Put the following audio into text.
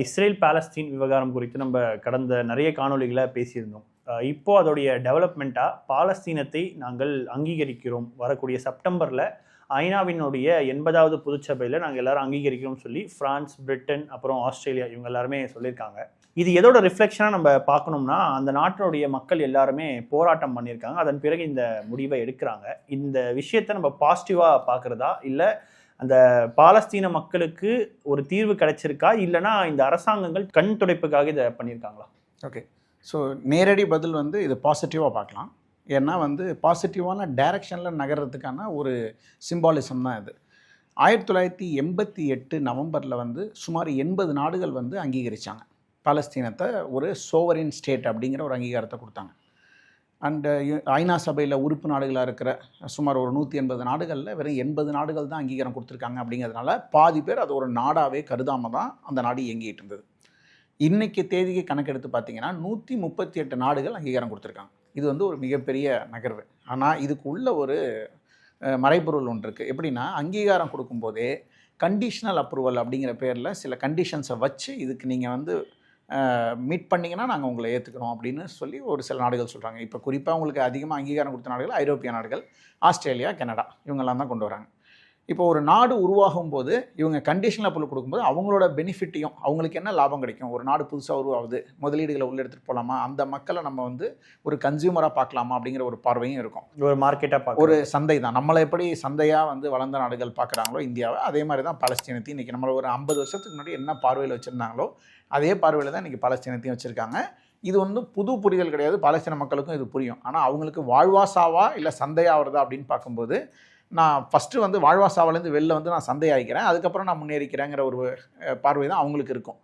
Israel Palestine விவகாரம் குறித்து நம்ம கடந்த நிறைய காணொளிகளை பேசியிருந்தோம். இப்போ அதோடைய டெவலப்மெண்ட்டாக பாலஸ்தீனத்தை நாங்கள் அங்கீகரிக்கிறோம், வரக்கூடிய செப்டம்பரில் ஐநாவினுடைய 80வது பொதுச்சபையில் நாங்கள் எல்லாரும் அங்கீகரிக்கிறோம் சொல்லி பிரான்ஸ், பிரிட்டன், அப்புறம் ஆஸ்திரேலியா இவங்க எல்லாருமே சொல்லியிருக்காங்க. இது எதோட ரிஃப்ளெக்ஷனாக நம்ம பார்க்கணும்னா, அந்த நாட்டினுடைய மக்கள் எல்லாருமே போராட்டம் பண்ணியிருக்காங்க. அதன் பிறகு இந்த முடிவை எடுக்கிறாங்க. இந்த விஷயத்தை நம்ம பாசிட்டிவாக பார்க்குறதா, இல்லை அந்த பாலஸ்தீன மக்களுக்கு ஒரு தீர்வு கிடைச்சிருக்கா, இல்லைனா இந்த அரசாங்கங்கள் கண் துடைப்புக்காக இதை பண்ணியிருக்காங்களா? ஓகே, ஸோ நேரடி பதில் இது பாசிட்டிவாக பார்க்கலாம். ஏன்னா பாசிட்டிவான டைரக்ஷனில் நகர்றதுக்கான ஒரு சிம்பாலிசம் தான் இது. 1988 நவம்பரில் சுமார் 80 நாடுகள் அங்கீகரித்தாங்க பாலஸ்தீனத்தை ஒரு சோவரின் ஸ்டேட் அப்படிங்கிற ஒரு அங்கீகாரத்தை கொடுத்தாங்க. அண்டு ஐநா சபையில் உறுப்பு நாடுகளாக இருக்கிற சுமார் ஒரு 180 நாடுகளில் வெறும் 80 நாடுகள் தான் அங்கீகாரம் கொடுத்துருக்காங்க. அப்படிங்கிறதுனால பாதி பேர் அது ஒரு நாடாகவே கருதாமல் தான் அந்த நாடு இயங்கிட்டு இருந்தது. இன்றைக்கி தேதிக்கு கணக்கெடுத்து பார்த்திங்கன்னா 138 நாடுகள் அங்கீகாரம் கொடுத்துருக்காங்க. இது ஒரு மிகப்பெரிய நகர்வு. ஆனால் இதுக்கு உள்ள ஒரு மறைபொருள் ஒன்று இருக்குது. எப்படின்னா, அங்கீகாரம் கொடுக்கும்போதே கண்டிஷனல் அப்ரூவல் அப்படிங்கிற பேரில் சில கண்டிஷன்ஸை வச்சு இதுக்கு நீங்கள் மீட் பண்ணிங்கன்னா நாங்கள் உங்களை ஏற்றுக்கிறோம் அப்படின்னு சொல்லி ஒரு சில நாடுகள் சொல்கிறாங்க. இப்போ குறிப்பாக உங்களுக்கு அதிகமாக அங்கீகாரம் கொடுத்த நாடுகள் ஐரோப்பிய நாடுகள், ஆஸ்திரேலியா, கனடா இவங்கெல்லாம் தான் கொண்டு வராங்க. இப்போ ஒரு நாடு உருவாகும் போது இவங்க கண்டிஷனல் அப்ரூவல் கொடுக்கும்போது அவங்களோட பெனிஃபிட்டையும் அவங்களுக்கு என்ன லாபம் கிடைக்கும், ஒரு நாடு புதுசாக உருவாகுது, முதலீடுகளை உள்ள எடுத்துகிட்டு போகலாமா, அந்த மக்களை நம்ம ஒரு கன்சியூமராக பார்க்கலாமா அப்படிங்கிற ஒரு பார்வையும் இருக்கும். ஒரு மார்க்கெட்டாக ஒரு சந்தை தான். நம்மளை எப்படி சந்தையாக வளர்ந்த நாடுகள் பார்க்குறாங்களோ இந்தியாவை, அதே மாதிரி தான் பாலஸ்தீனத்தையும் இன்றைக்கி நம்மளை ஒரு 50 வருஷத்துக்கு முன்னாடி என்ன பார்வையில் வச்சுருந்தாங்களோ அதே பார்வையில் தான் இன்றைக்கி பாலஸ்தீனத்தையும் வச்சுருக்காங்க. இது புது புரிதல் கிடையாது. பாலஸ்தீன மக்களுக்கும் இது புரியும். ஆனால் அவங்களுக்கு வாழ்வாசாவா இல்லை சந்தையாகிறதா அப்படின்னு பார்க்கும்போது, நான் ஃபஸ்ட்டு வாழ்வாசாவிலேருந்து வெளில நான் சந்தையாகிக்கிறேன், அதுக்கப்புறம் நான் முன்னேறிக்கிறேங்கிற ஒரு பார்வை தான் அவங்களுக்கு இருக்கும்.